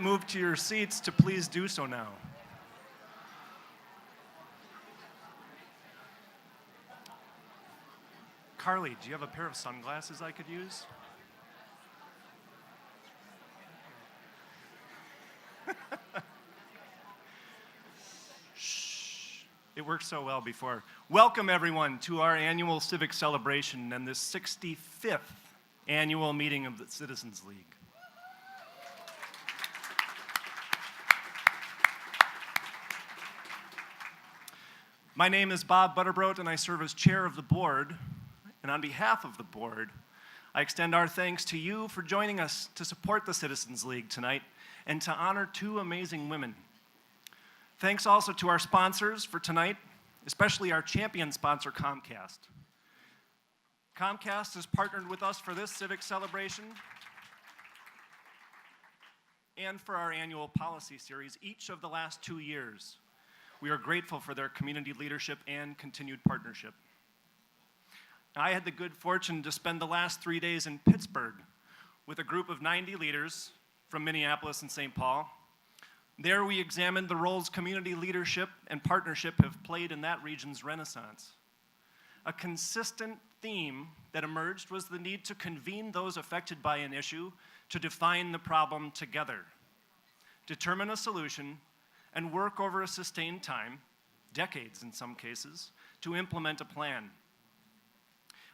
Move to your seats to please do so now. Carly, do you have a pair of sunglasses I could use? Shh. It worked so well before. Welcome, everyone, to our annual Civic Celebration and the 65th annual meeting of the Citizens League. My name is Bob Butterbrodt, and I serve as chair of the board. And on behalf of the board, I extend our thanks to you for joining us to support the Citizens League tonight and to honor two amazing women. Thanks also to our sponsors for tonight, especially our champion sponsor, Comcast. Comcast has partnered with us for this Civic Celebration and for our annual policy series each of the last 2 years. We are grateful for their community leadership and continued partnership. I had the good fortune to spend the last 3 days in Pittsburgh with a group of 90 leaders from Minneapolis and St. Paul. There we examined the roles community leadership and partnership have played in that region's renaissance. A consistent theme that emerged was the need to convene those affected by an issue to define the problem together, determine a solution, and work over a sustained time, decades in some cases, to implement a plan.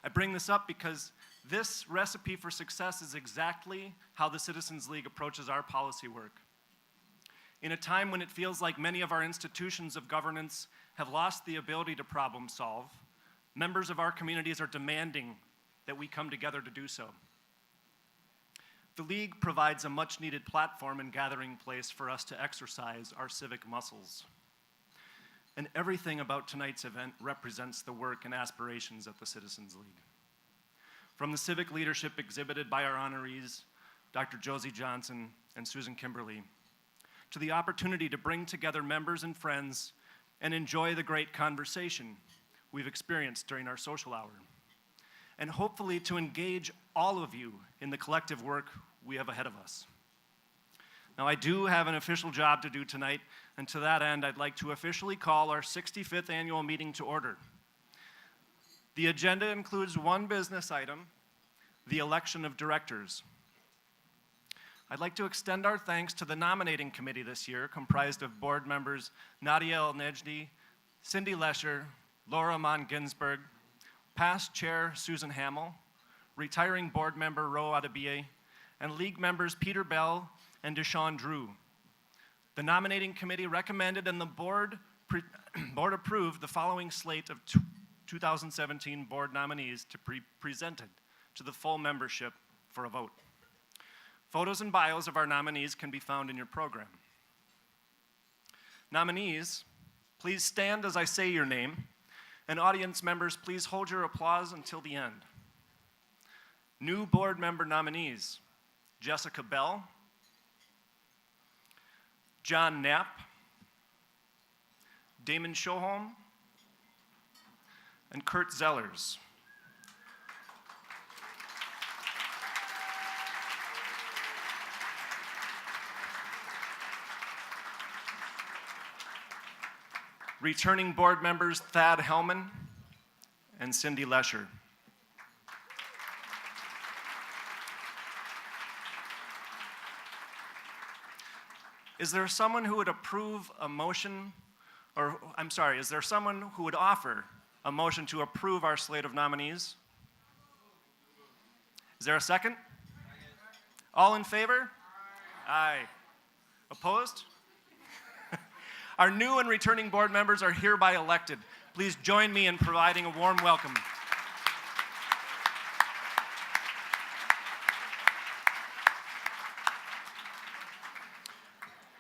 I bring this up because this recipe for success is exactly how the Citizens League approaches our policy work. In a time when it feels like many of our institutions of governance have lost the ability to problem solve, members of our communities are demanding that we come together to do so. The League provides a much-needed platform and gathering place for us to exercise our civic muscles. And everything about tonight's event represents the work and aspirations of the Citizens League. From the civic leadership exhibited by our honorees, Dr. Josie Johnson and Susan Kimberly, to the opportunity to bring together members and friends and enjoy the great conversation we've experienced during our social hour, and hopefully to engage all of you in the collective work we have ahead of us. Now, I do have an official job to do tonight, and to that end, I'd like to officially call our 65th annual meeting to order. The agenda includes one business item, the election of directors. I'd like to extend our thanks to the nominating committee this year, comprised of board members Nadia El-Nejdi, Cindy Lesher, Laura Mon Ginsberg, past chair Susan Hamill, retiring board member Ro Adebie, and league members Peter Bell and Deshawn Drew. The nominating committee recommended and the board approved the following slate of 2017 board nominees to be presented to the full membership for a vote. Photos and bios of our nominees can be found in your program. Nominees, please stand as I say your name, and audience members, please hold your applause until the end. New board member nominees: Jessica Bell, John Knapp, Damon Schoholm, and Kurt Zellers. Returning board members Thad Hellman and Cindy Lesher. Is there someone who would approve a motion, is there someone who would offer a motion to approve our slate of nominees? Is there a second? All in favor? Aye. Opposed? Our new and returning board members are hereby elected. Please join me in providing a warm welcome.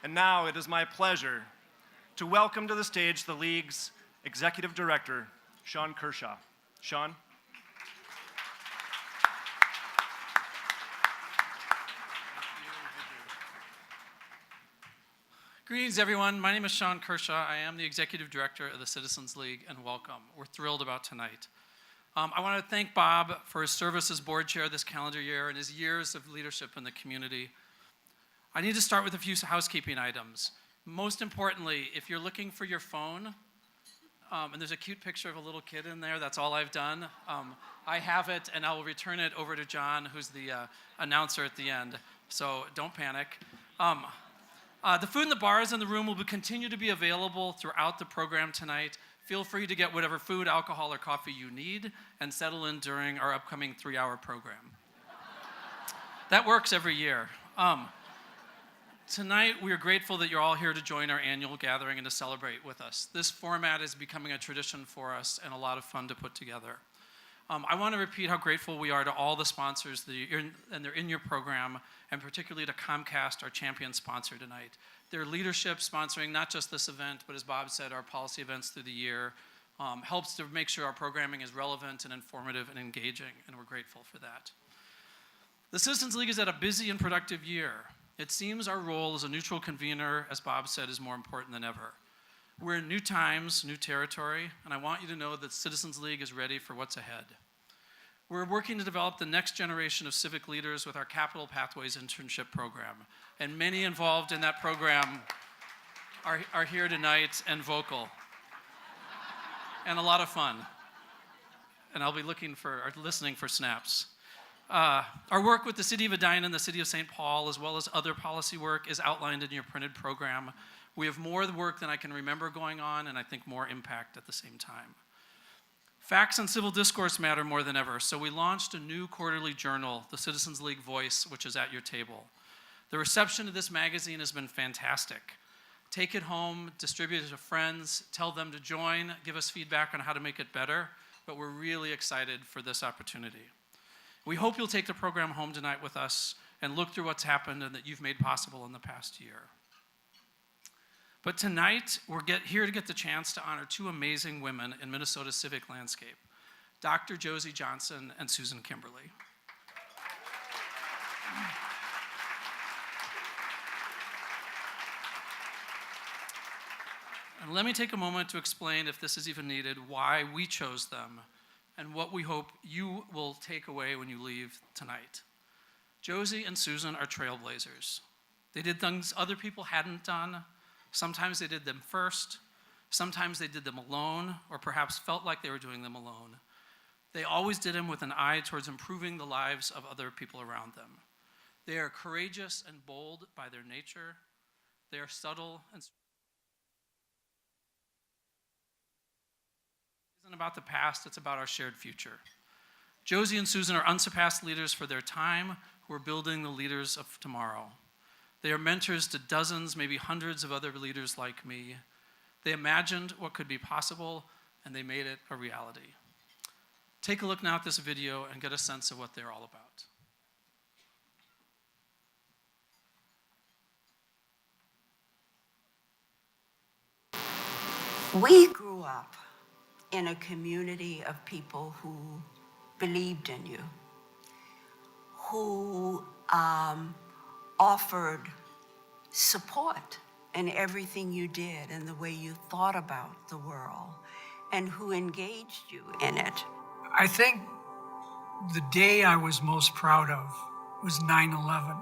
And now it is my pleasure to welcome to the stage the League's Executive Director, Sean Kershaw. Sean? Greetings, everyone. My name is Sean Kershaw. I am the Executive Director of the Citizens League, and welcome. We're thrilled about tonight. I want to thank Bob for his service as board chair this calendar year and his years of leadership in the community. I need to start with a few housekeeping items. Most importantly, if you're looking for your phone, and there's a cute picture of a little kid in there, that's all I've done. I have it, and I will return it over to John, who's the announcer at the end, so don't panic. The food in the bars in the room will continue to be available throughout the program tonight. Feel free to get whatever food, alcohol, or coffee you need and settle in during our upcoming 3-hour program. That works every year. Tonight, we are grateful that you're all here to join our annual gathering and to celebrate with us. This format is becoming a tradition for us and a lot of fun to put together. I want to repeat how grateful we are to all the sponsors and they're in your program, and particularly to Comcast, our champion sponsor tonight. Their leadership sponsoring not just this event, but as Bob said, our policy events through the year, helps to make sure our programming is relevant and informative and engaging, and we're grateful for that. The Citizens League has had a busy and productive year. It seems our role as a neutral convener, as Bob said, is more important than ever. We're in new times, new territory, and I want you to know that Citizens League is ready for what's ahead. We're working to develop the next generation of civic leaders with our Capital Pathways internship program, and many involved in that program are here tonight and vocal, and a lot of fun. And I'll be listening for snaps. Our work with the City of Edina and the City of St. Paul, as well as other policy work, is outlined in your printed program. We have more work than I can remember going on, and I think more impact at the same time. Facts and civil discourse matter more than ever, so we launched a new quarterly journal, the Citizens League Voice, which is at your table. The reception of this magazine has been fantastic. Take it home, distribute it to friends, tell them to join, give us feedback on how to make it better, but we're really excited for this opportunity. We hope you'll take the program home tonight with us and look through what's happened and that you've made possible in the past year. But tonight, we're here to get the chance to honor two amazing women in Minnesota's civic landscape, Dr. Josie Johnson and Susan Kimberly. And let me take a moment to explain, if this is even needed, why we chose them and what we hope you will take away when you leave tonight. Josie and Susan are trailblazers. They did things other people hadn't done. Sometimes they did them first. Sometimes they did them alone, or perhaps felt like they were doing them alone. They always did them with an eye towards improving the lives of other people around them. They are courageous and bold by their nature. They are subtle and isn't about the past, it's about our shared future. Josie and Susan are unsurpassed leaders for their time who are building the leaders of tomorrow. They are mentors to dozens, maybe hundreds of other leaders like me. They imagined what could be possible, and they made it a reality. Take a look now at this video and get a sense of what they're all about. We grew up in a community of people who believed in you, who offered support in everything you did and the way you thought about the world, and who engaged you in it. I think the day I was most proud of was 9/11,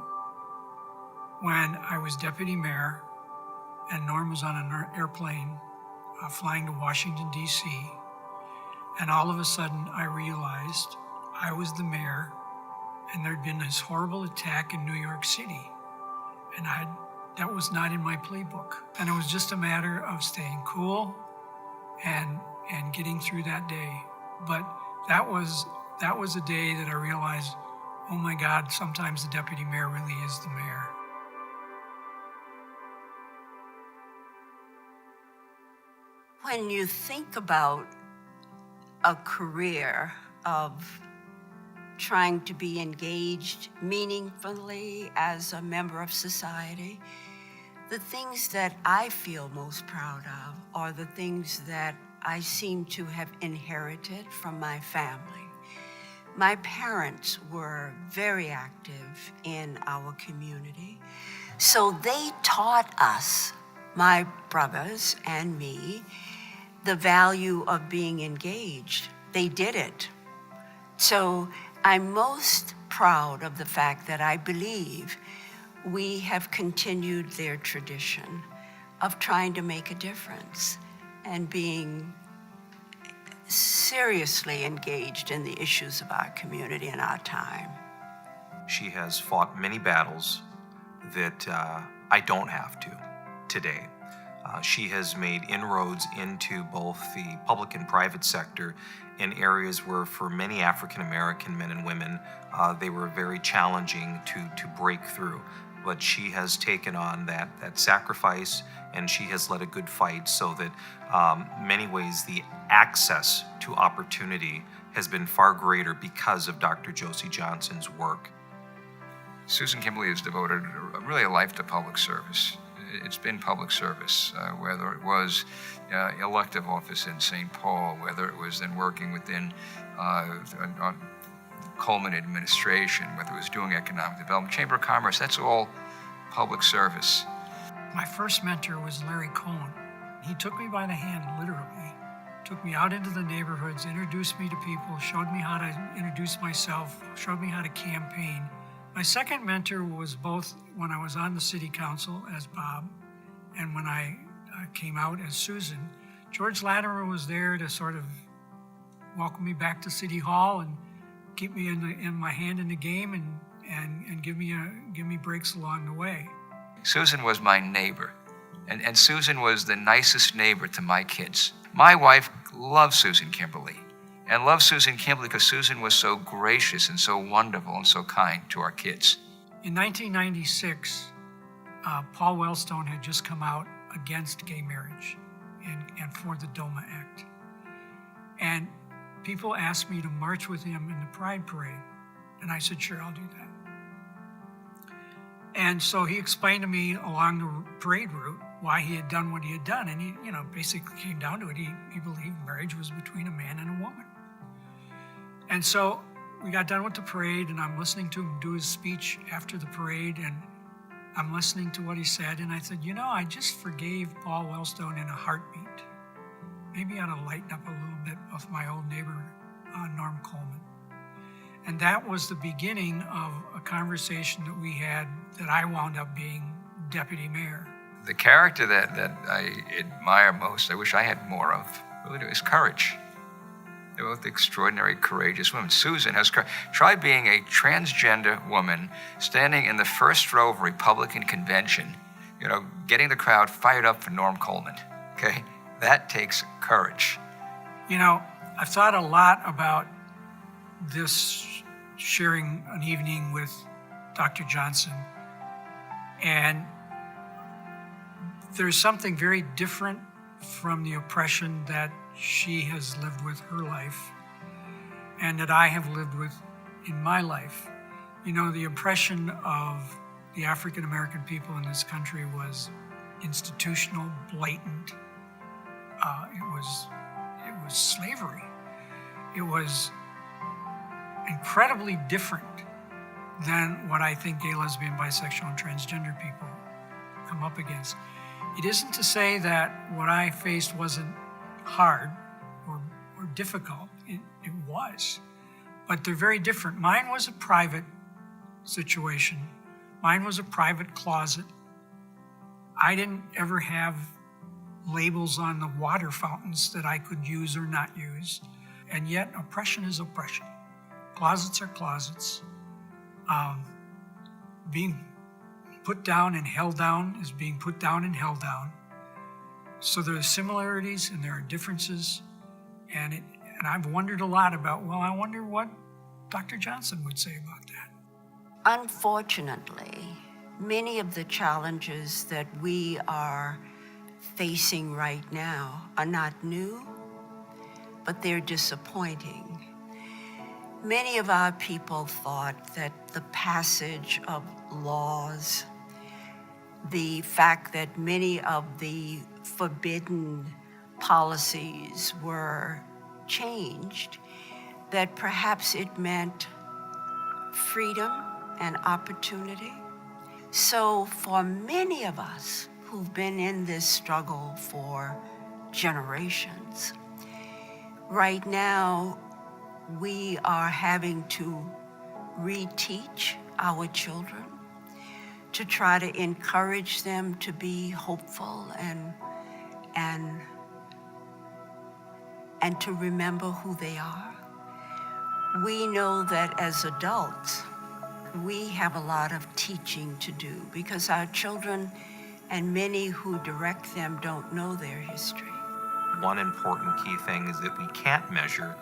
when I was deputy mayor and Norm was on an airplane flying to Washington, D.C., and all of a sudden I realized I was the mayor and there'd been this horrible attack in New York City, and that was not in my playbook. And it was just a matter of staying cool and getting through that day. But that was a day that I realized, oh my God, sometimes the deputy mayor really is the mayor. When you think about a career of trying to be engaged meaningfully as a member of society, the things that I feel most proud of are the things that I seem to have inherited from my family. My parents were very active in our community, so they taught us, my brothers and me, the value of being engaged. They did it. So I'm most proud of the fact that I believe we have continued their tradition of trying to make a difference and being seriously engaged in the issues of our community and our time. She has fought many battles that I don't have to today. She has made inroads into both the public and private sector in areas where for many African American men and women, they were very challenging to break through. But she has taken on that sacrifice, and she has led a good fight so that many ways the access to opportunity has been far greater because of Dr. Josie Johnson's work. Susan Kimberly has devoted really a life to public service. It's been public service, whether it was elective office in St. Paul, whether it was then working within Coleman administration, whether it was doing economic development, Chamber of Commerce, that's all public service. My first mentor was Larry Cohen. He took me by the hand, literally, took me out into the neighborhoods, introduced me to people, showed me how to introduce myself, showed me how to campaign. My second mentor was both when I was on the city council as Bob and when I came out as Susan. George Latimer was there to sort of welcome me back to City Hall and keep me in my hand in the game and give me breaks along the way. Susan was my neighbor, and Susan was the nicest neighbor to my kids. My wife loved Susan Kimberly, and loved Susan Kimberly because Susan was so gracious and so wonderful and so kind to our kids. In 1996, Paul Wellstone had just come out against gay marriage and for the DOMA Act. And people asked me to march with him in the Pride Parade. And I said, sure, I'll do that. And so he explained to me along the parade route why he had done what he had done. And he, basically came down to it. He believed marriage was between a man and a woman. And so we got done with the parade, and I'm listening to him do his speech after the parade, and I'm listening to what he said, and I said, I just forgave Paul Wellstone in a heartbeat. Maybe I ought to lighten up a little bit with my old neighbor, Norm Coleman. And that was the beginning of a conversation that we had that I wound up being deputy mayor. The character that I admire most, I wish I had more of, really is courage. They're both extraordinary, courageous women. Susan has tried being a transgender woman standing in the first row of a Republican convention, getting the crowd fired up for Norm Coleman, okay? That takes courage. I've thought a lot about this sharing an evening with Dr. Johnson, and there's something very different from the oppression that she has lived with her life and that I have lived with in my life. The oppression of the African American people in this country was institutional, blatant. It was slavery. It was incredibly different than what I think gay, lesbian, bisexual, and transgender people come up against. It isn't to say that what I faced wasn't hard or difficult. It was. But they're very different. Mine was a private situation. Mine was a private closet. I didn't ever have labels on the water fountains that I could use or not use. And yet, oppression is oppression. Closets are closets. Being put down and held down is being put down and held down. So there are similarities and there are differences. And I've wondered a lot about, I wonder what Dr. Johnson would say about that. Unfortunately, many of the challenges that we are facing right now are not new, but they're disappointing. Many of our people thought that the passage of laws, the fact that many of the forbidden policies were changed, that perhaps it meant freedom and opportunity. So for many of us who've been in this struggle for generations, right now we are having to reteach our children to try to encourage them to be hopeful and to remember who they are. We know that as adults, we have a lot of teaching to do because our children and many who direct them don't know their history. One important key thing is that we can't measure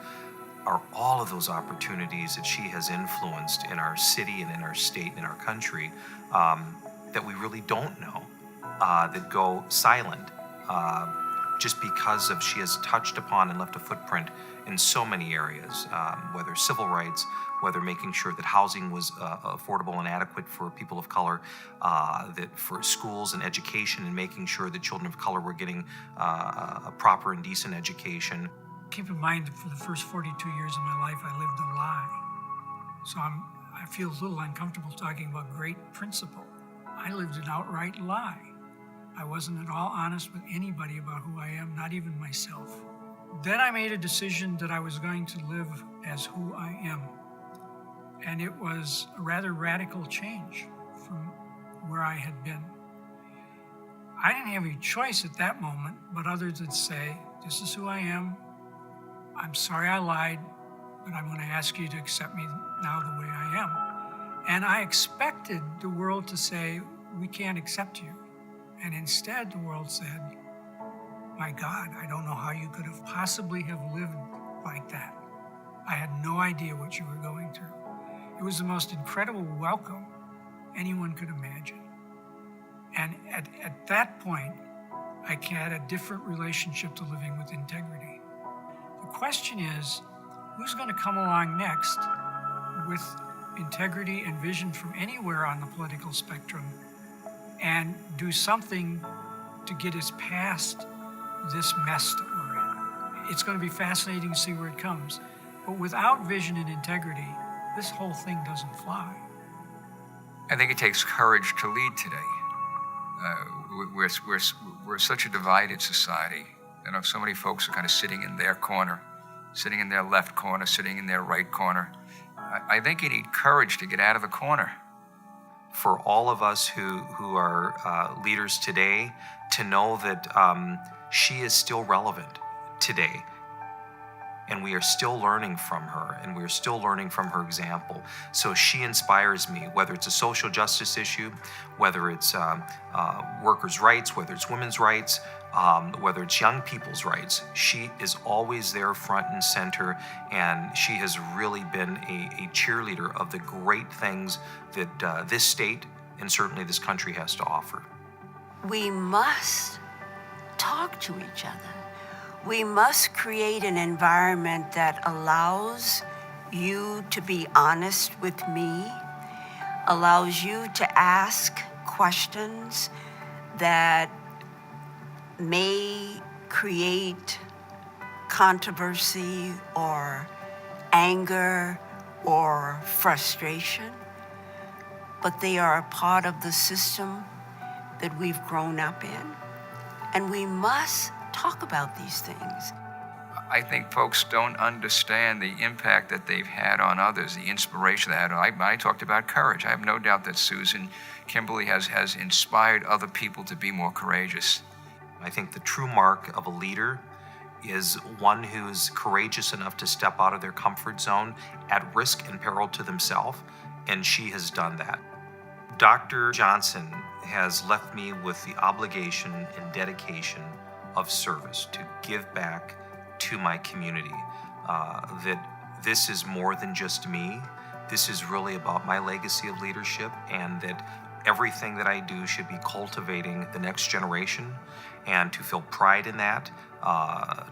are all of those opportunities that she has influenced in our city and in our state and in our country that we really don't know, that go silent just because of she has touched upon and left a footprint in so many areas, whether civil rights, whether making sure that housing was affordable and adequate for people of color, that for schools and education and making sure that children of color were getting a proper and decent education. Keep in mind that for the first 42 years of my life, I lived a lie. So I feel a little uncomfortable talking about great principle. I lived an outright lie. I wasn't at all honest with anybody about who I am, not even myself. Then I made a decision that I was going to live as who I am. And it was a rather radical change from where I had been. I didn't have any choice at that moment, but others would say, this is who I am. I'm sorry I lied, but I'm going to ask you to accept me now the way I am. And I expected the world to say, we can't accept you. And instead, the world said, my God, I don't know how you could have possibly have lived like that. I had no idea what you were going through. It was the most incredible welcome anyone could imagine. And at that point, I had a different relationship to living with integrity. The question is, who's going to come along next with integrity and vision from anywhere on the political spectrum and do something to get us past this mess that we're in? It's going to be fascinating to see where it comes. But without vision and integrity, this whole thing doesn't fly. I think it takes courage to lead today. We're such a divided society. You know, so many folks are kind of sitting in their corner, sitting in their left corner, sitting in their right corner. I think you need courage to get out of the corner. For all of us who are leaders today, to know that she is still relevant today. And we are still learning from her, and we are still learning from her example. So she inspires me, whether it's a social justice issue, whether it's workers' rights, whether it's women's rights, whether it's young people's rights. She is always there front and center, and she has really been a cheerleader of the great things that this state and certainly this country has to offer. We must talk to each other. We must create an environment that allows you to be honest with me, allows you to ask questions that may create controversy or anger or frustration, but they are a part of the system that we've grown up in, and we must talk about these things. I think folks don't understand the impact that they've had on others, the inspiration they had. I talked about courage. I have no doubt that Susan Kimberly has inspired other people to be more courageous. I think the true mark of a leader is one who's courageous enough to step out of their comfort zone at risk and peril to themselves, and she has done that. Dr. Johnson has left me with the obligation and dedication of service to give back to my community. That this is more than just me. This is really about my legacy of leadership, and that everything that I do should be cultivating the next generation, and to feel pride in that,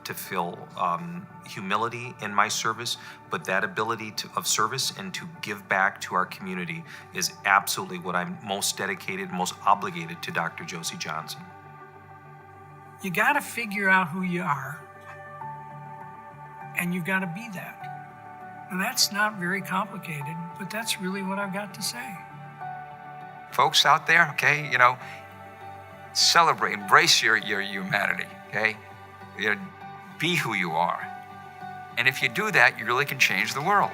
to feel humility in my service, but that ability of service and to give back to our community is absolutely what I'm most dedicated, most obligated to Dr. Josie Johnson. You got to figure out who you are, and you've got to be that. And that's not very complicated, but that's really what I've got to say. Folks out there, okay, celebrate, embrace your humanity, okay? Be who you are. And if you do that, you really can change the world.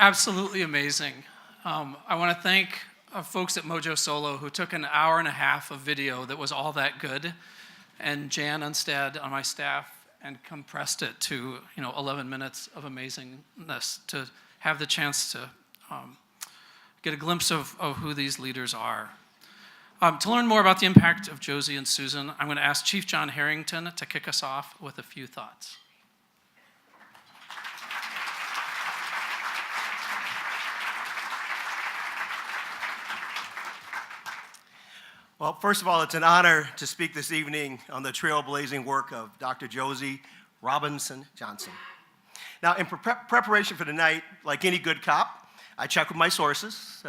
absolutely amazing. I want to thank folks at Mojo Solo who took an hour and a half of video that was all that good, and Jan Unstad on my staff, and compressed it to 11 minutes of amazingness to have the chance to get a glimpse of who these leaders are. To learn more about the impact of Josie and Susan, I'm going to ask Chief John Harrington to kick us off with a few thoughts. Well, first of all, it's an honor to speak this evening on the trailblazing work of Dr. Josie Robinson Johnson. Now, in preparation for tonight, like any good cop, I check with my sources.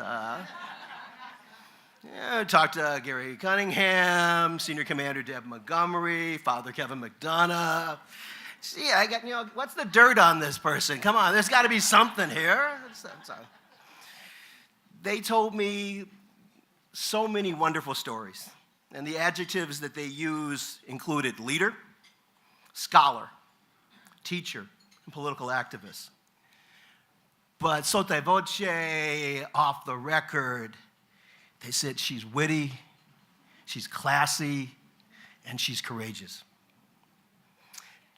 Talked to Gary Cunningham, Senior Commander Deb Montgomery, Father Kevin McDonough. See, I got, what's the dirt on this person? Come on, there's got to be something here. They told me so many wonderful stories, and the adjectives that they use included leader, scholar, teacher, and political activist. But sotto voce, off the record, they said she's witty, she's classy, and she's courageous.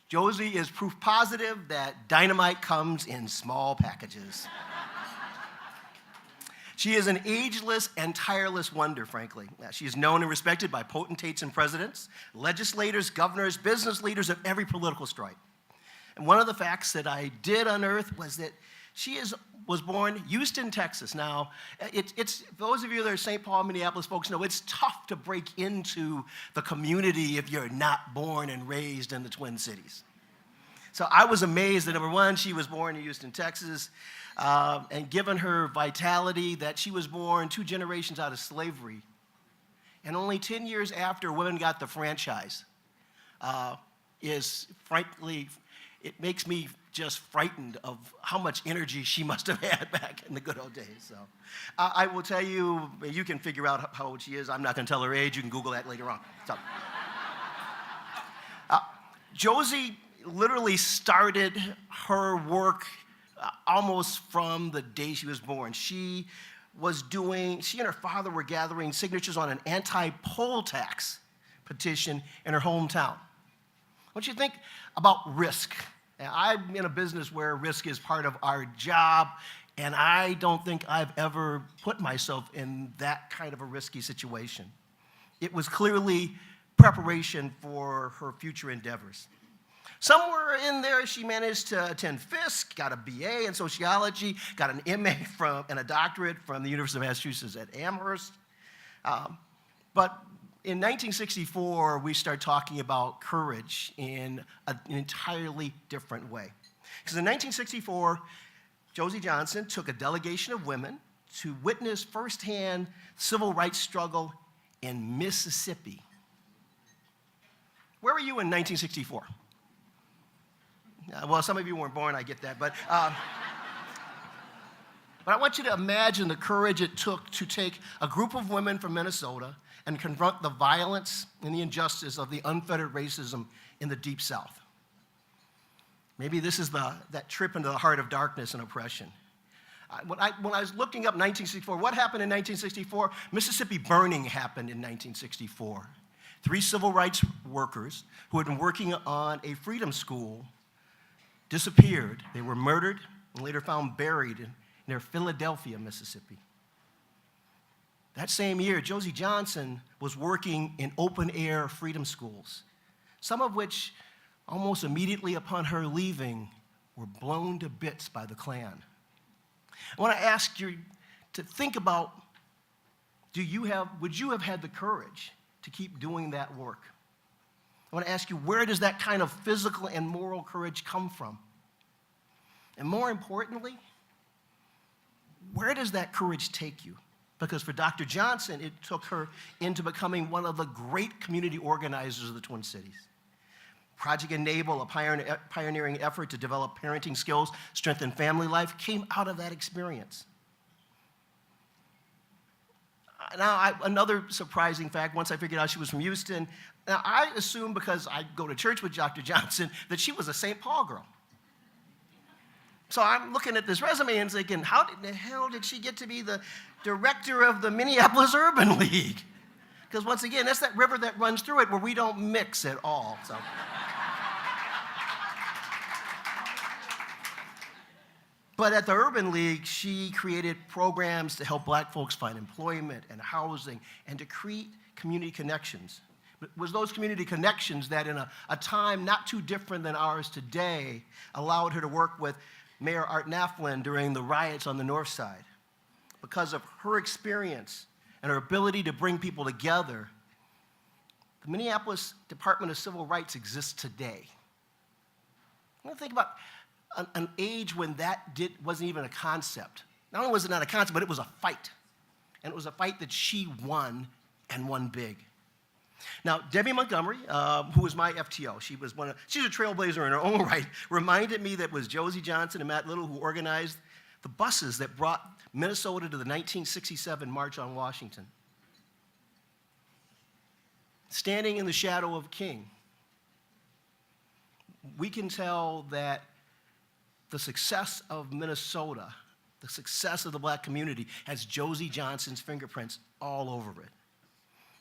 Josie is proof positive that dynamite comes in small packages. She is an ageless and tireless wonder, frankly. She is known and respected by potentates and presidents, legislators, governors, business leaders of every political stripe. And one of the facts that I did unearth was that she was born Houston, Texas. Now, it's those of you that are St. Paul, Minneapolis folks know it's tough to break into the community if you're not born and raised in the Twin Cities. So I was amazed that, number one, she was born in Houston, Texas, and given her vitality, that she was born 2 generations out of slavery. And only 10 years after women got the franchise is, frankly, it makes me just frightened of how much energy she must have had back in the good old days. So I will tell you, you can figure out how old she is. I'm not going to tell her age. You can Google that later on. So, Josie literally started her work almost from the day she was born. She and her father were gathering signatures on an anti-poll tax petition in her hometown. What do you think about risk? I'm in a business where risk is part of our job, and I don't think I've ever put myself in that kind of a risky situation. It was clearly preparation for her future endeavors. Somewhere in there, she managed to attend Fisk, got a BA in sociology, got an MA and a doctorate from the University of Massachusetts at Amherst. But in 1964, we start talking about courage in an entirely different way. Because in 1964, Josie Johnson took a delegation of women to witness firsthand civil rights struggle in Mississippi. Where were you in 1964? Well, some of you weren't born, I get that, but I want you to imagine the courage it took to take a group of women from Minnesota and confront the violence and the injustice of the unfettered racism in the Deep South. Maybe this is that trip into the heart of darkness and oppression. When I was looking up 1964, what happened in 1964? Mississippi burning happened in 1964. 3 civil rights workers who had been working on a freedom school disappeared. They were murdered and later found buried near Philadelphia, Mississippi. That same year, Josie Johnson was working in open-air freedom schools, some of which, almost immediately upon her leaving, were blown to bits by the Klan. I want to ask you to think about, would you have had the courage to keep doing that work? I want to ask you, where does that kind of physical and moral courage come from? And more importantly, where does that courage take you? Because for Dr. Johnson, it took her into becoming one of the great community organizers of the Twin Cities. Project Enable, a pioneering effort to develop parenting skills, strengthen family life, came out of that experience. Now, another surprising fact, once I figured out she was from Houston, now I assumed, because I go to church with Dr. Johnson, that she was a St. Paul girl. So I'm looking at this resume and thinking, how in the hell did she get to be the director of the Minneapolis Urban League? Because once again, that's that river that runs through it where we don't mix at all. So. But at the Urban League, she created programs to help black folks find employment and housing and to create community connections. It was those community connections that in a time not too different than ours today allowed her to work with Mayor Art Naflin during the riots on the North Side. Because of her experience and her ability to bring people together, the Minneapolis Department of Civil Rights exists today. I'm going to think about an age when that wasn't even a concept. Not only was it not a concept, but it was a fight. And it was a fight that she won, and won big. Now, Debbie Montgomery, who was my FTO, she's a trailblazer in her own right, reminded me that it was Josie Johnson and Matt Little who organized the buses that brought Minnesota to the 1967 March on Washington. Standing in the shadow of King, we can tell that the success of Minnesota, the success of the black community, has Josie Johnson's fingerprints all over it.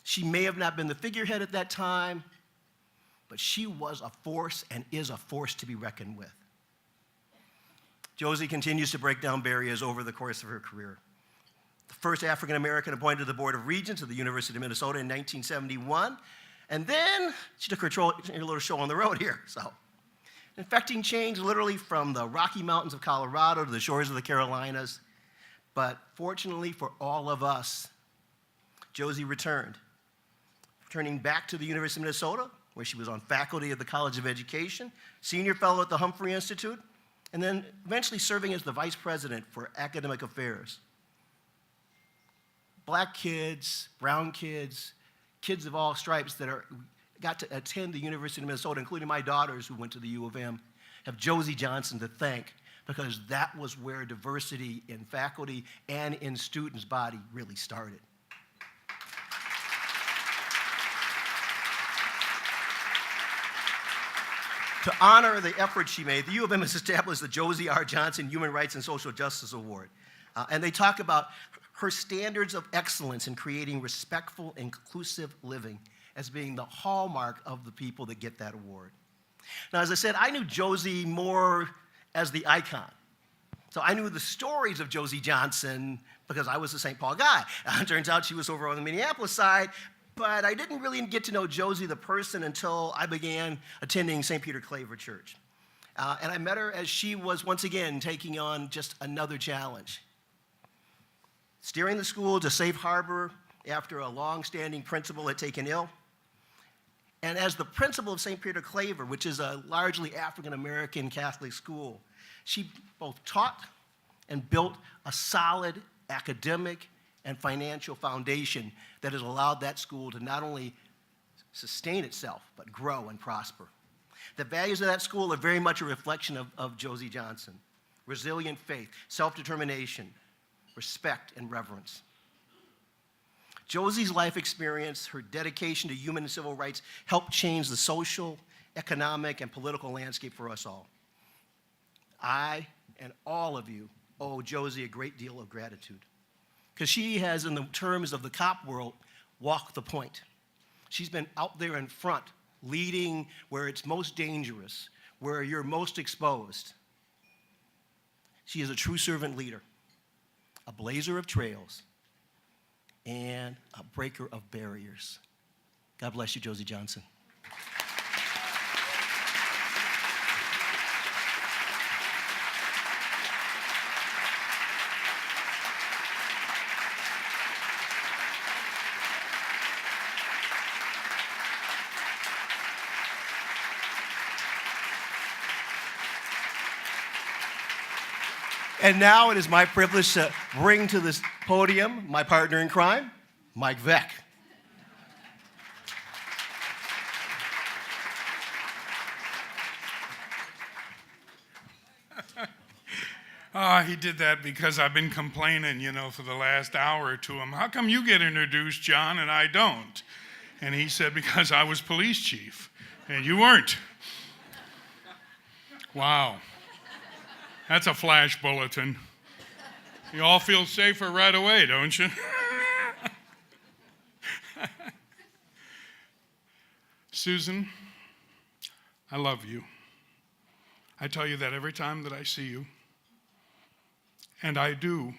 She may have not been the figurehead at that time, but she was a force and is a force to be reckoned with. Josie continues to break down barriers over the course of her career. The first African American appointed to the Board of Regents of the University of Minnesota in 1971, and then she took her little show on the road here. So, infecting change literally from the Rocky Mountains of Colorado to the shores of the Carolinas. But fortunately for all of us, Josie returned. Returning back to the University of Minnesota, where she was on faculty at the College of Education, senior fellow at the Humphrey Institute, and then eventually serving as the vice president for academic affairs. Black kids, brown kids, kids of all stripes that got to attend the University of Minnesota, including my daughters who went to the U of M, have Josie Johnson to thank, because that was where diversity in faculty and in students' body really started. To honor the effort she made, the U of M has established the Josie R. Johnson Human Rights and Social Justice Award. And they talk about her standards of excellence in creating respectful, inclusive living as being the hallmark of the people that get that award. Now, as I said, I knew Josie more as the icon. So I knew the stories of Josie Johnson because I was a St. Paul guy. It turns out she was over on the Minneapolis side, but I didn't really get to know Josie the person until I began attending St. Peter Claver Church. And I met her as she was once again taking on just another challenge. Steering the school to safe harbor after a long-standing principal had taken ill. And as the principal of St. Peter Claver, which is a largely African-American Catholic school, she both taught and built a solid academic and financial foundation that has allowed that school to not only sustain itself, but grow and prosper. The values of that school are very much a reflection of Josie Johnson. Resilient faith, self-determination, respect, and reverence. Josie's life experience, her dedication to human and civil rights, helped change the social, economic, and political landscape for us all. I and all of you owe Josie a great deal of gratitude, because she has, in the terms of the cop world, walked the point. She's been out there in front, leading where it's most dangerous, where you're most exposed. She is a true servant leader, a blazer of trails, and a breaker of barriers. God bless you, Josie Johnson. And now it is my privilege to bring to this podium my partner in crime, Mike Veck. He did that because I've been complaining, for the last hour to him. How come you get introduced, John, and I don't? And he said, because I was police chief, and you weren't. Wow. That's a flash bulletin. You all feel safer right away, don't you? Susan, I love you. I tell you that every time that I see you. And I do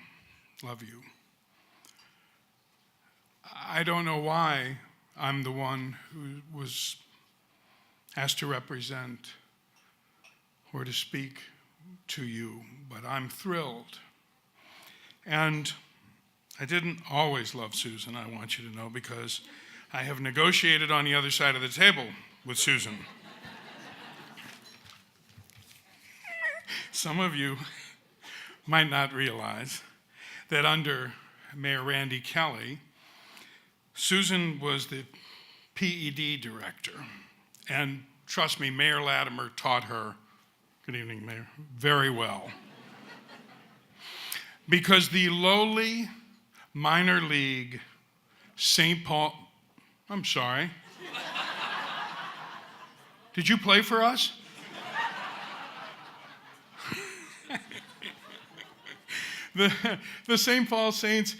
love you. I don't know why I'm the one who was asked to represent or to speak to you, but I'm thrilled. And I didn't always love Susan, I want you to know, because I have negotiated on the other side of the table with Susan. Some of you might not realize that under Mayor Randy Kelly, Susan was the PED director. And trust me, Mayor Latimer taught her, good evening, Mayor, very well. Because the lowly minor league St. Paul, I'm sorry. Did you play for us? The St. Paul Saints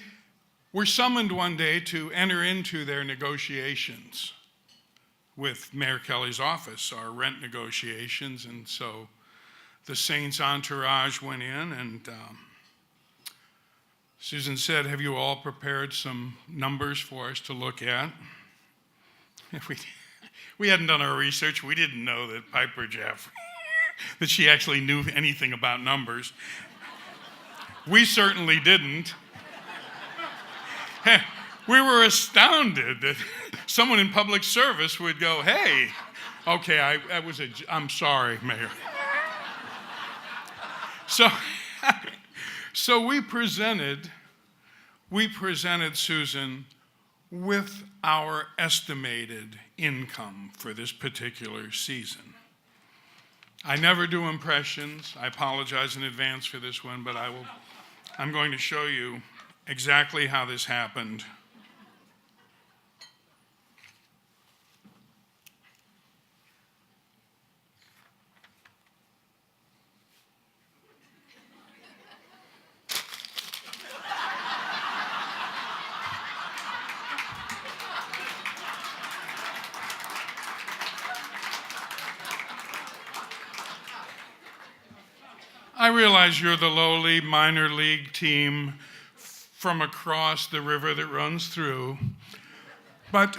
were summoned one day to enter into their negotiations with Mayor Kelly's office, our rent negotiations, and so the Saints' entourage went in, and Susan said, have you all prepared some numbers for us to look at? We hadn't done our research. We didn't know that Piper Jeff, that she actually knew anything about numbers. We certainly didn't. We were astounded that someone in public service would go, hey, okay, I'm sorry, Mayor. So we presented Susan with our estimated income for this particular season. I never do impressions. I apologize in advance for this one, but I'm going to show you exactly how this happened. I realize you're the lowly minor league team from across the river that runs through, but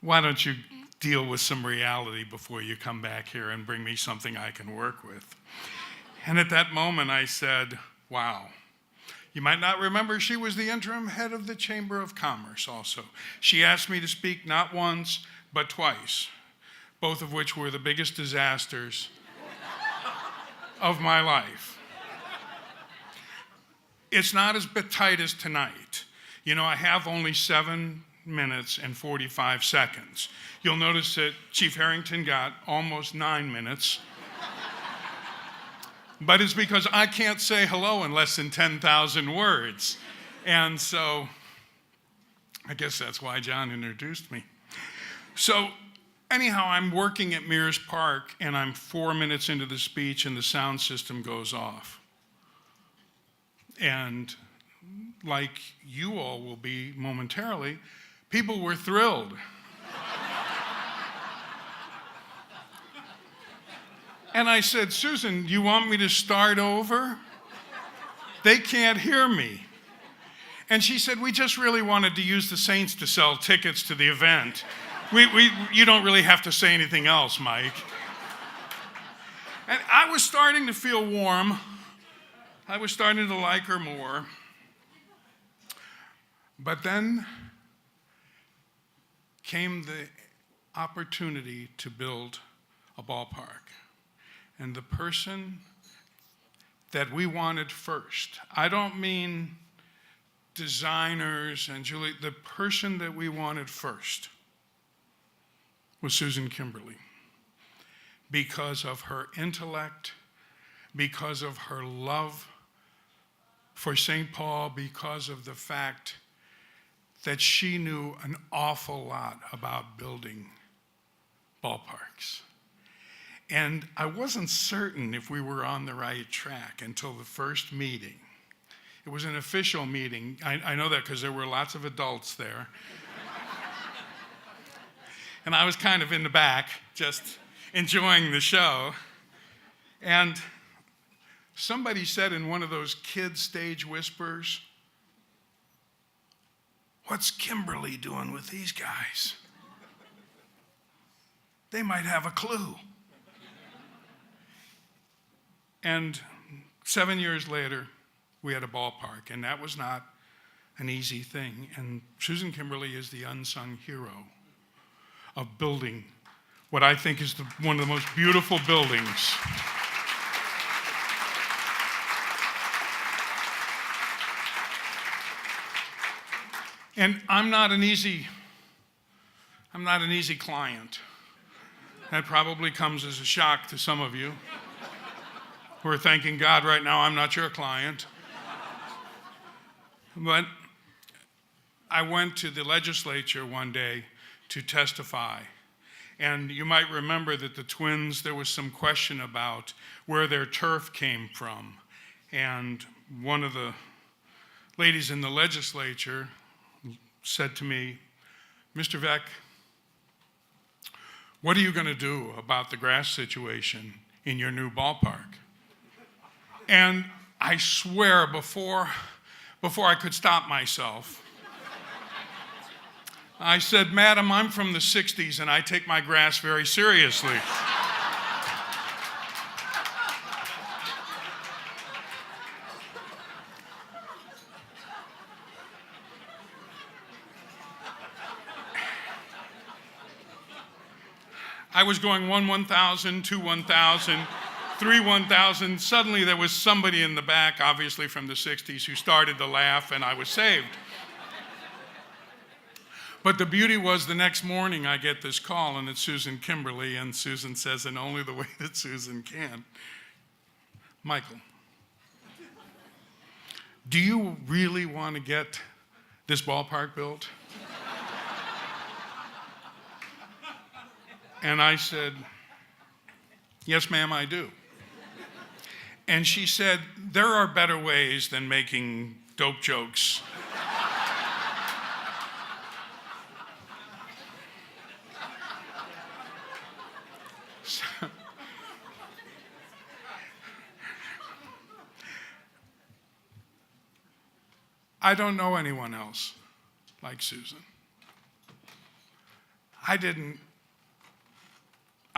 why don't you deal with some reality before you come back here and bring me something I can work with? And at that moment I said, wow. You might not remember she was the interim head of the Chamber of Commerce also. She asked me to speak not once, but twice, both of which were the biggest disasters of my life. It's not as tight as tonight. You know, I have only 7 minutes and 45 seconds. You'll notice that Chief Harrington got almost 9 minutes. But it's because I can't say hello in less than 10,000 words. And so I guess that's why John introduced me. So anyhow, I'm working at Mears Park, and I'm 4 minutes into the speech, and the sound system goes off. And like you all will be momentarily, people were thrilled. And I said, Susan, do you want me to start over? They can't hear me. And she said, we just really wanted to use the Saints to sell tickets to the event. You don't really have to say anything else, Mike. And I was starting to feel warm. I was starting to like her more. But then came the opportunity to build a ballpark. And the person that we wanted first, I don't mean designers and Julie, the person that we wanted first was Susan Kimberly, because of her intellect, because of her love for St. Paul, because of the fact that she knew an awful lot about building ballparks. And I wasn't certain if we were on the right track until the first meeting. It was an official meeting. I know that because there were lots of adults there. And I was kind of in the back, just enjoying the show. And somebody said in one of those kid stage whispers, "What's Kimberly doing with these guys? They might have a clue." And 7 years later, we had a ballpark, and that was not an easy thing. And Susan Kimberly is the unsung hero of building what I think is one of the most beautiful buildings. And I'm not an easy client. That probably comes as a shock to some of you who are thanking God right now I'm not your client. But I went to the legislature one day to testify. And you might remember that the twins, there was some question about where their turf came from. And one of the ladies in the legislature said to me, "Mr. Veck, what are you going to do about the grass situation in your new ballpark?" And I swear before I could stop myself, I said, "Madam, I'm from the 60s and I take my grass very seriously." I was going 1,000, 2, 1,000, 3, 1,000. Suddenly there was somebody in the back, obviously from the 60s, who started to laugh, and I was saved. But the beauty was the next morning I get this call, and it's Susan Kimberly, and Susan says, in only the way that Susan can, "Michael, do you really want to get this ballpark built?" And I said, "Yes, ma'am, I do." And she said, "There are better ways than making dope jokes." I don't know anyone else like Susan.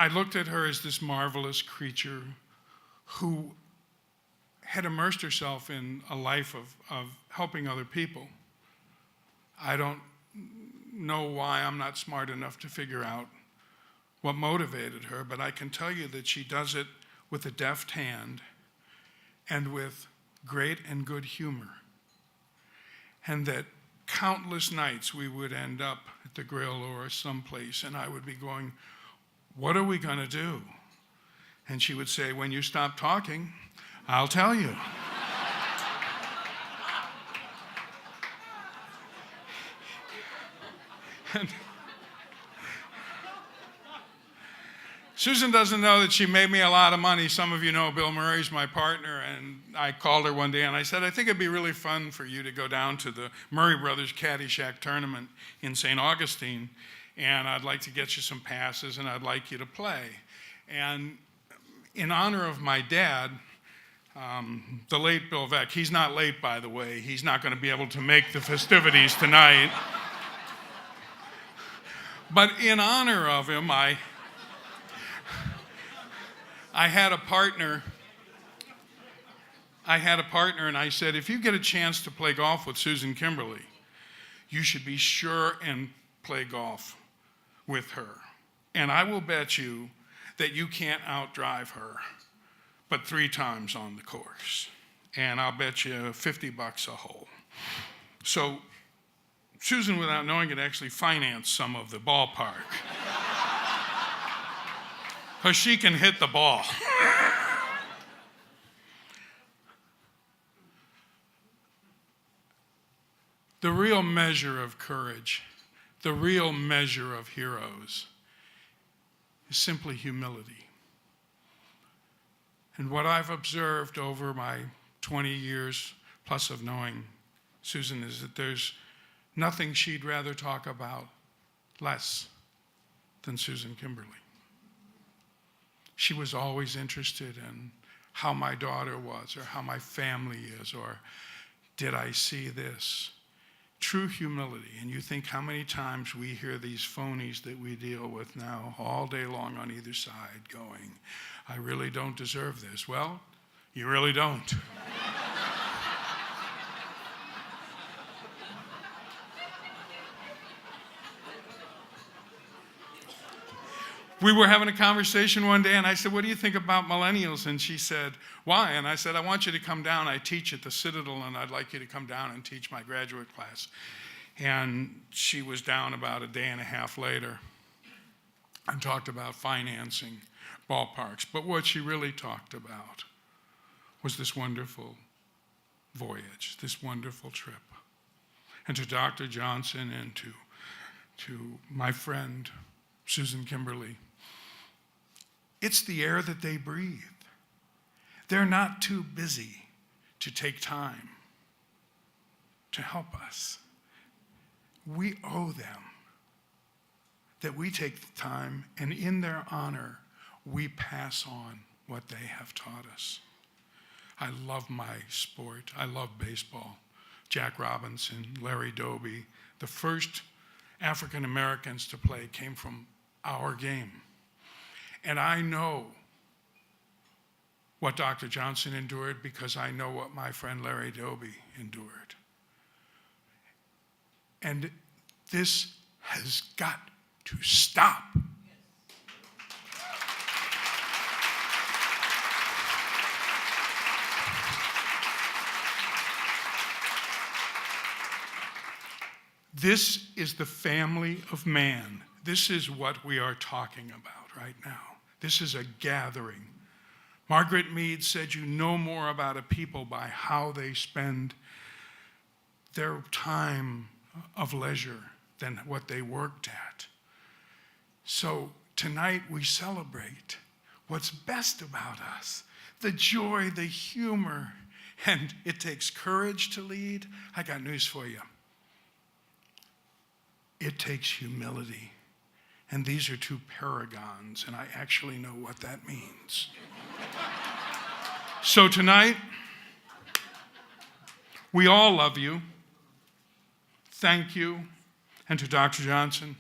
I looked at her as this marvelous creature who had immersed herself in a life of helping other people. I don't know why. I'm not smart enough to figure out what motivated her, but I can tell you that she does it with a deft hand and with great and good humor. And that countless nights we would end up at the grill or someplace, and I would be going, "What are we going to do?" And she would say, "When you stop talking, I'll tell you." And Susan doesn't know that she made me a lot of money. Some of you know Bill Murray's my partner, and I called her one day and I said, "I think it'd be really fun for you to go down to the Murray Brothers Caddyshack tournament in St. Augustine, and I'd like to get you some passes and I'd like you to play." And in honor of my dad, the late Bill Veck, he's not late, by the way. He's not going to be able to make the festivities tonight. But in honor of him, I had a partner. And I said, "If you get a chance to play golf with Susan Kimberly, you should be sure and play golf with her. And I will bet you that you can't outdrive her, but 3 times on the course. And I'll bet you $50 a hole." So Susan, without knowing it, actually financed some of the ballpark. Because she can hit the ball. The real measure of courage, the real measure of heroes, is simply humility. And what I've observed over my 20 years plus of knowing Susan is that there's nothing she'd rather talk about less than Susan Kimberly. She was always interested in how my daughter was, or how my family is, or did I see this? True humility. And you think how many times we hear these phonies that we deal with now all day long on either side going, I really don't deserve this. Well, you really don't. We were having a conversation one day, and I said, what do you think about millennials? And she said, why? And I said, I want you to come down. I teach at the Citadel, and I'd like you to come down and teach my graduate class. And she was down about a day and a half later and talked about financing ballparks. But what she really talked about was this wonderful voyage, this wonderful trip. And to Dr. Johnson and to my friend, Susan Kimberly, it's the air that they breathe. They're not too busy to take time to help us. We owe them that we take the time, and in their honor, we pass on what they have taught us. I love my sport. I love baseball. Jack Robinson, Larry Doby, the first African Americans to play came from our game. And I know what Dr. Johnson endured because I know what my friend Larry Doby endured. And this has got to stop. This is the family of man. This is what we are talking about right now. This is a gathering. Margaret Mead said, you know more about a people by how they spend their time of leisure than what they worked at. So tonight we celebrate what's best about us, the joy, the humor, and it takes courage to lead. I got news for you. It takes humility. And these are two paragons, and I actually know what that means. So tonight, we all love you. Thank you. And to Dr. Johnson,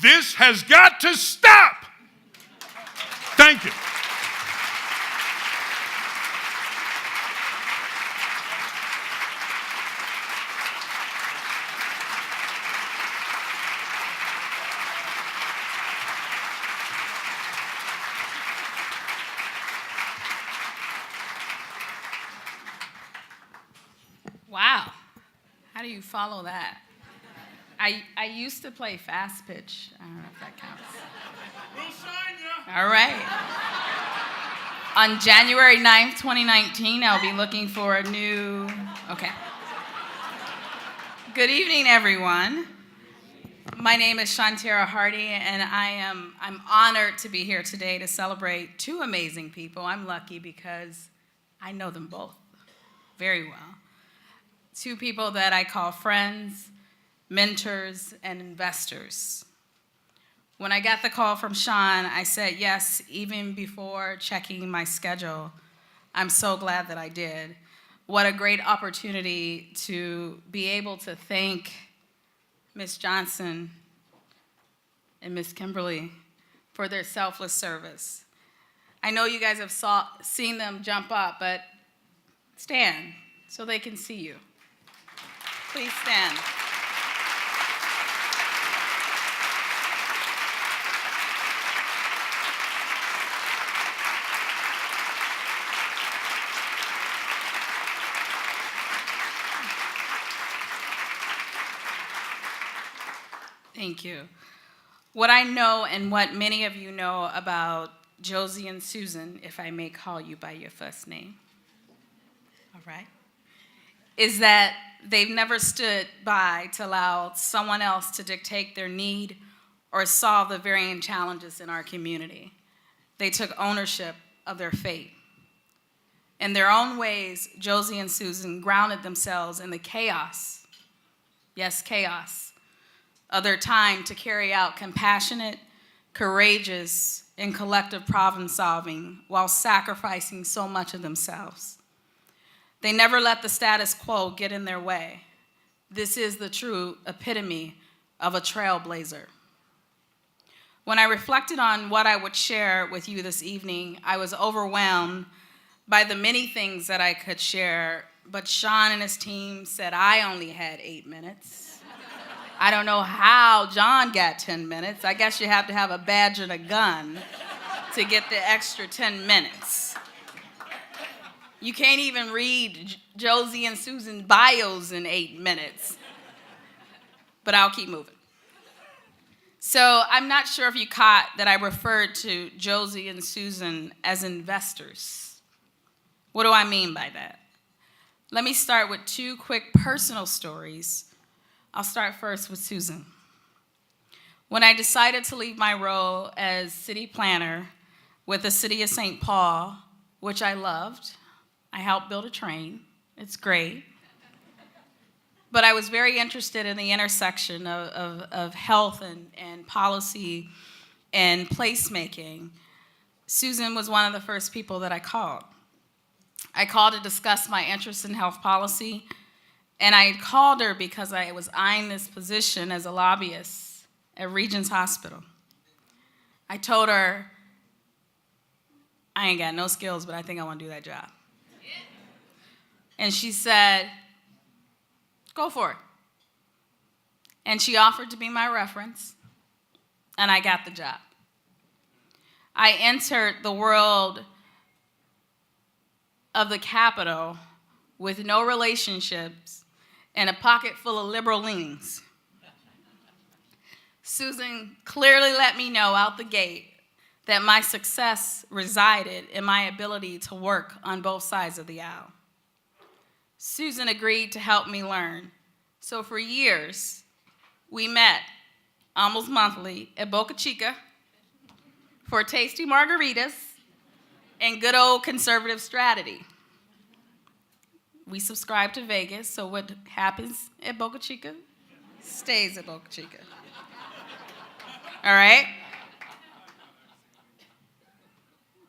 this has got to stop. Thank you. Wow. How do you follow that? I used to play fast pitch. I don't know if that counts. We'll sign you. All right. On January 9th, 2019, I'll be looking for a new... Okay. Good evening, everyone. My name is Shantara Hardy, and I'm honored to be here today to celebrate two amazing people. I'm lucky because I know them both very well. Two people that I call friends, mentors, and investors. When I got the call from Sean, I said yes, even before checking my schedule. I'm so glad that I did. What a great opportunity to be able to thank Ms. Johnson and Ms. Kimberly for their selfless service. I know you guys have seen them jump up, but stand so they can see you. Please stand. Thank you. What I know and what many of you know about Josie and Susan, if I may call you by your first name, all right, is that they've never stood by to allow someone else to dictate their need or solve the varying challenges in our community. They took ownership of their fate. In their own ways, Josie and Susan grounded themselves in the chaos, yes, chaos, of their time to carry out compassionate, courageous, and collective problem solving while sacrificing so much of themselves. They never let the status quo get in their way. This is the true epitome of a trailblazer. When I reflected on what I would share with you this evening, I was overwhelmed by the many things that I could share, but Sean and his team said I only had 8 minutes. I don't know how John got 10 minutes. I guess you have to have a badge and a gun to get the extra 10 minutes. You can't even read Josie and Susan's bios in 8 minutes. But I'll keep moving. So I'm not sure if you caught that I referred to Josie and Susan as investors. What do I mean by that? Let me start with 2 quick personal stories. I'll start first with Susan. When I decided to leave my role as city planner with the city of St. Paul, which I loved, I helped build a train. It's great. But I was very interested in the intersection of health and policy and placemaking. Susan was one of the first people that I called. I called to discuss my interest in health policy, and I called her because I was eyeing this position as a lobbyist at Regents Hospital. I told her, I ain't got no skills, but I think I want to do that job. And she said, go for it. And she offered to be my reference, and I got the job. I entered the world of the Capitol with no relationships and a pocket full of liberal leanings. Susan clearly let me know out the gate that my success resided in my ability to work on both sides of the aisle. Susan agreed to help me learn. So for years, we met almost monthly at Boca Chica for tasty margaritas and good old conservative strategy. We subscribe to Vegas, so what happens at Boca Chica stays at Boca Chica. All right?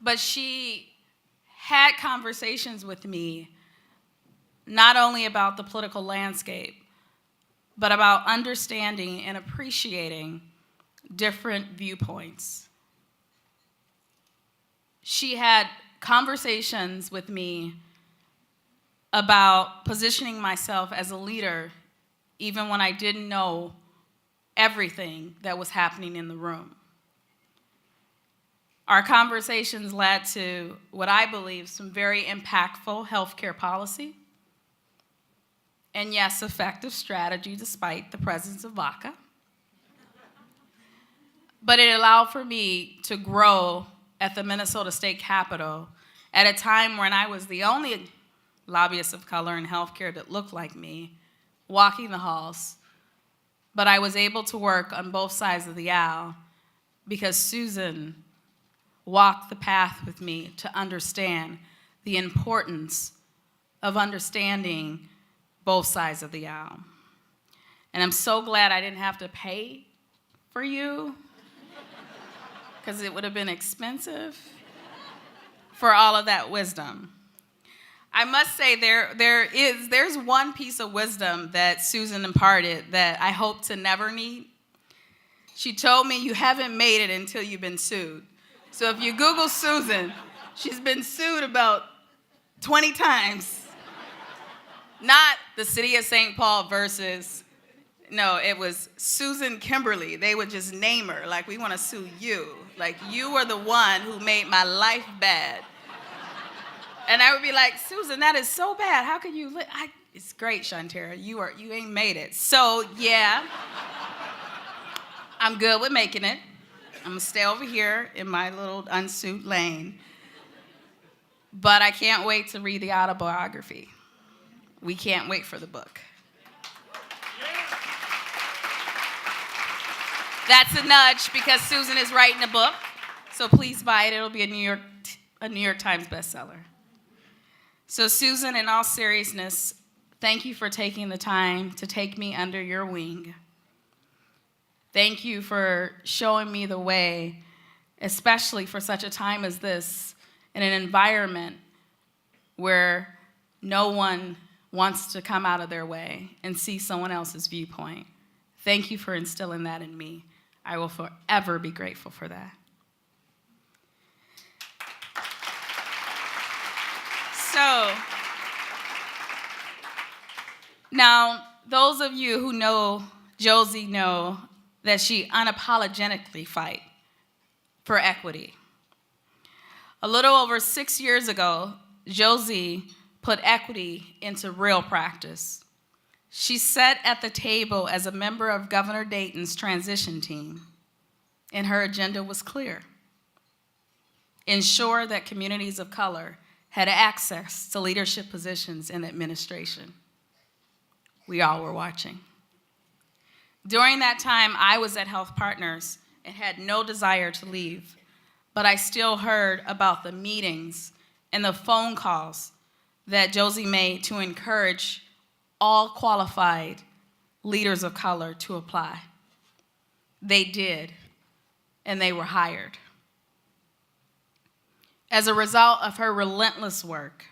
But she had conversations with me not only about the political landscape, but about understanding and appreciating different viewpoints. She had conversations with me about positioning myself as a leader even when I didn't know everything that was happening in the room. Our conversations led to what I believe some very impactful healthcare policy, and yes, effective strategy despite the presence of vodka. But it allowed for me to grow at the Minnesota State Capitol at a time when I was the only lobbyist of color in healthcare that looked like me, walking the halls. But I was able to work on both sides of the aisle because Susan walked the path with me to understand the importance of understanding both sides of the aisle. And I'm so glad I didn't have to pay for you, because it would have been expensive for all of that wisdom. I must say there's one piece of wisdom that Susan imparted that I hope to never need. She told me, you haven't made it until you've been sued. So if you Google Susan, she's been sued about 20 times. Not the city of St. Paul versus, no, it was Susan Kimberly. They would just name her, like, we want to sue you. Like, you were the one who made my life bad. And I would be like, Susan, that is so bad. How can you it's great, Shantara. You ain't made it. So, yeah, I'm good with making it. I'm going to stay over here in my little unsuit lane. But I can't wait to read the autobiography. We can't wait for the book. That's a nudge because Susan is writing a book. So please buy it. It'll be a New York a New York Times bestseller. So Susan, in all seriousness, thank you for taking the time to take me under your wing. Thank you for showing me the way, especially for such a time as this, in an environment where no one wants to come out of their way and see someone else's viewpoint. Thank you for instilling that in me. I will forever be grateful for that. So, now, those of you who know Josie know that she unapologetically fights for equity. A little over 6 years ago, Josie put equity into real practice. She sat at the table as a member of Governor Dayton's transition team, and her agenda was clear. Ensure that communities of color had access to leadership positions in administration. We all were watching. During that time, I was at Health Partners and had no desire to leave, but I still heard about the meetings and the phone calls that Josie made to encourage all qualified leaders of color to apply. They did, and they were hired. As a result of her relentless work,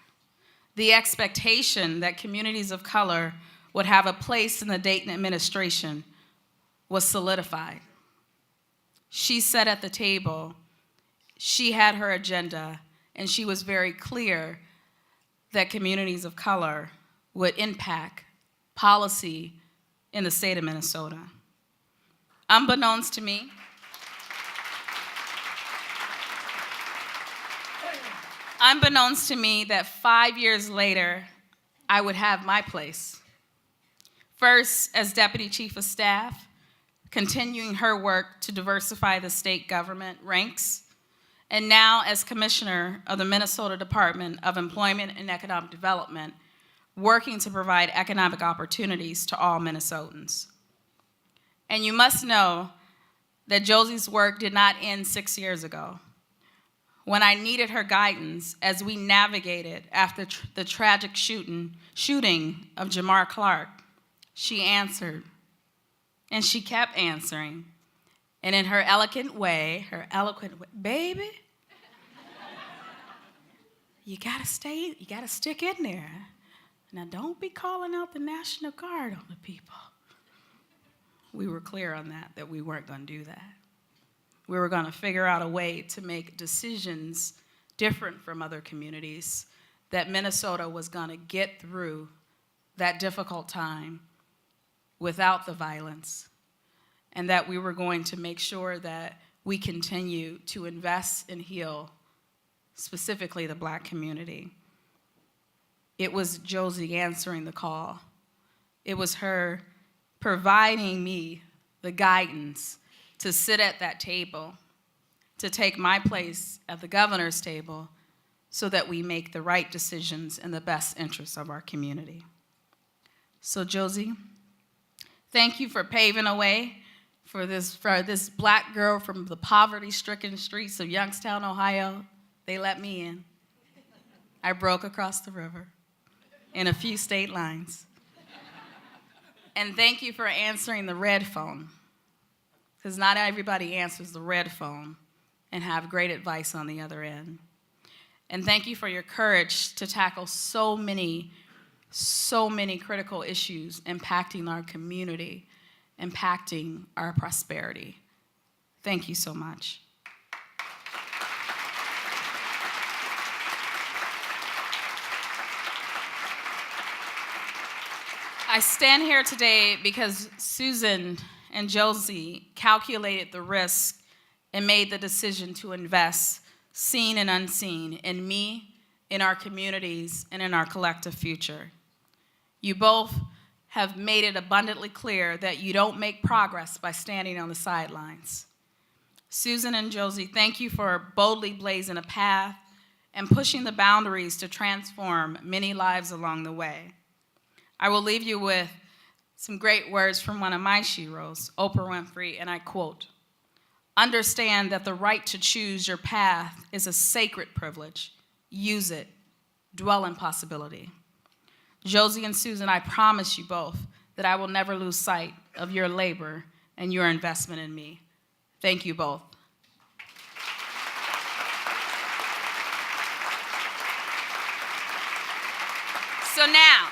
the expectation that communities of color would have a place in the Dayton administration was solidified. She sat at the table, she had her agenda, and she was very clear that communities of color would impact policy in the state of Minnesota. Unbeknownst to me, that 5 years later, I would have my place. First, as Deputy Chief of Staff, continuing her work to diversify the state government ranks, and now as Commissioner of the Minnesota Department of Employment and Economic Development, working to provide economic opportunities to all Minnesotans. And you must know that Josie's work did not end 6 years ago. When I needed her guidance as we navigated after the tragic shooting of Jamar Clark, she answered, and she kept answering. And in her eloquent way, baby, you gotta stick in there. Now don't be calling out the National Guard on the people. We were clear on that we weren't gonna do that. We were gonna figure out a way to make decisions different from other communities, that Minnesota was gonna get through that difficult time without the violence, and that we were going to make sure that we continue to invest and heal, specifically the Black community. It was Josie answering the call. It was her providing me the guidance to sit at that table, to take my place at the governor's table so that we make the right decisions in the best interests of our community. So Josie, thank you for paving a way for this Black girl from the poverty-stricken streets of Youngstown, Ohio. They let me in. I broke across the river in a few state lines. And thank you for answering the red phone, because not everybody answers the red phone and have great advice on the other end. And thank you for your courage to tackle so many critical issues impacting our community, impacting our prosperity. Thank you so much. I stand here today because Susan and Josie calculated the risk and made the decision to invest, seen and unseen, in me, in our communities, and in our collective future. You both have made it abundantly clear that you don't make progress by standing on the sidelines. Susan and Josie, thank you for boldly blazing a path and pushing the boundaries to transform many lives along the way. I will leave you with some great words from one of my sheroes, Oprah Winfrey, and I quote, Understand that the right to choose your path is a sacred privilege. Use it. Dwell in possibility. Josie and Susan, I promise you both that I will never lose sight of your labor and your investment in me. Thank you both. So now,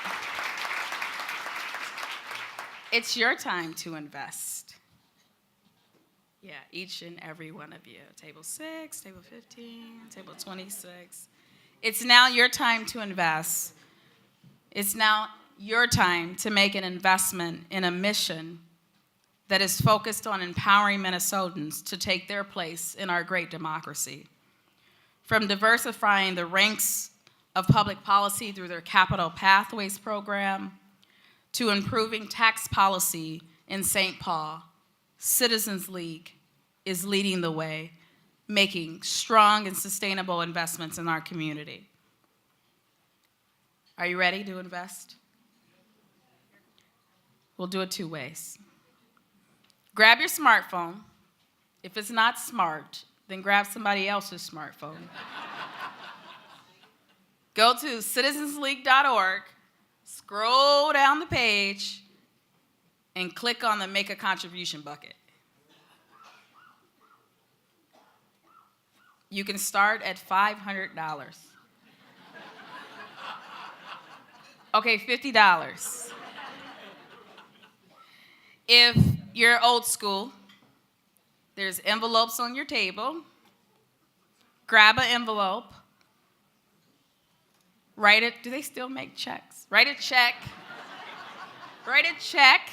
it's your time to invest. Yeah, each and every one of you. Table 6, table 15, table 26. It's now your time to invest. It's now your time to make an investment in a mission that is focused on empowering Minnesotans to take their place in our great democracy. From diversifying the ranks of public policy through their Capital Pathways program, to improving tax policy in St. Paul, Citizens League is leading the way, making strong and sustainable investments in our community. Are you ready to invest? We'll do it 2 ways. Grab your smartphone. If it's not smart, then grab somebody else's smartphone. Go to citizensleague.org, scroll down the page, and click on the Make a Contribution bucket. You can start at $500. Okay, $50. If you're old school, there's envelopes on your table. Grab an envelope. Write it. Do they still make checks? Write a check. Write a check.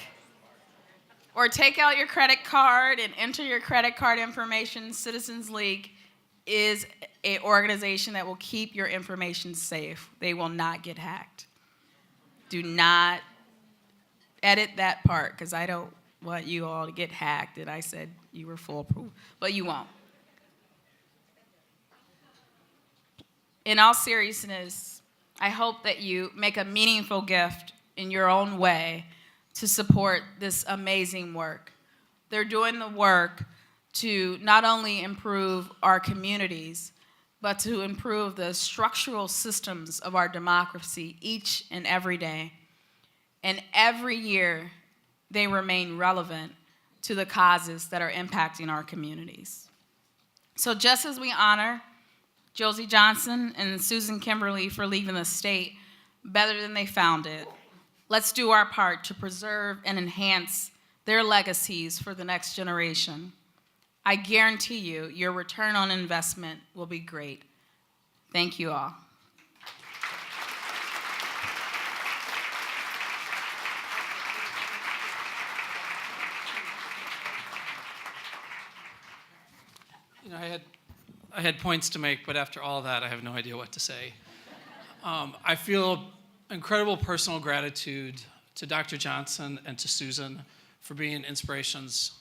Or take out your credit card and enter your credit card information. Citizens League is an organization that will keep your information safe. They will not get hacked. Do not edit that part, because I don't want you all to get hacked, and I said you were foolproof, but you won't. In all seriousness, I hope that you make a meaningful gift in your own way to support this amazing work. They're doing the work to not only improve our communities, but to improve the structural systems of our democracy each and every day. And every year, they remain relevant to the causes that are impacting our communities. So just as we honor Josie Johnson and Susan Kimberly for leaving the state better than they found it, let's do our part to preserve and enhance their legacies for the next generation. I guarantee you, your return on investment will be great. Thank you all. You know, I had points to make, but after all that, I have no idea what to say. I feel incredible personal gratitude to Dr. Johnson and to Susan for being inspirations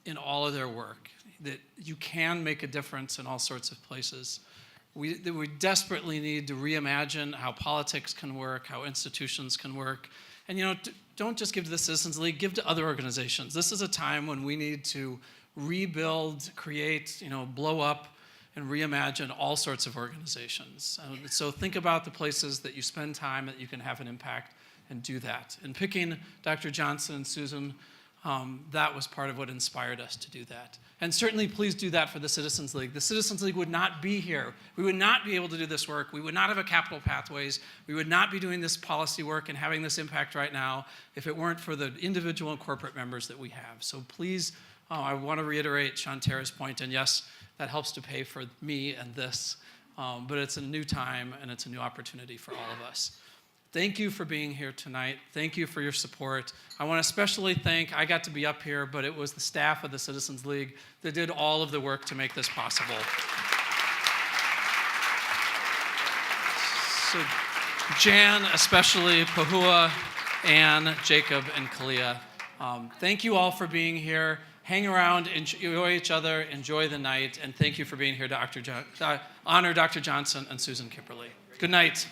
in all of their work, that you can make a difference in all sorts of places. We desperately need to reimagine how politics can work, how institutions can work. And, you know, don't just give to the Citizens League, give to other organizations. This is a time when we need to rebuild, create, blow up, and reimagine all sorts of organizations. So think about the places that you spend time that you can have an impact, and do that. And picking Dr. Johnson and Susan, that was part of what inspired us to do that. And certainly please do that for the Citizens League. The Citizens League would not be here. We would not be able to do this work. We would not have a Capital Pathways. We would not be doing this policy work and having this impact right now if it weren't for the individual and corporate members that we have. So please, I want to reiterate Shantara's point, and yes, that helps to pay for me and this, but it's a new time and it's a new opportunity for all of us. Thank you for being here tonight. Thank you for your support. I want to especially thank, I got to be up here, but it was the staff of the Citizens League that did all of the work to make this possible. So Jan, especially Pahua, Ann, Jacob, and Kalia. Thank you all for being here. Hang around, enjoy each other, enjoy the night, and thank you for being here to honor Dr. Johnson and Susan Kimberly. Good night.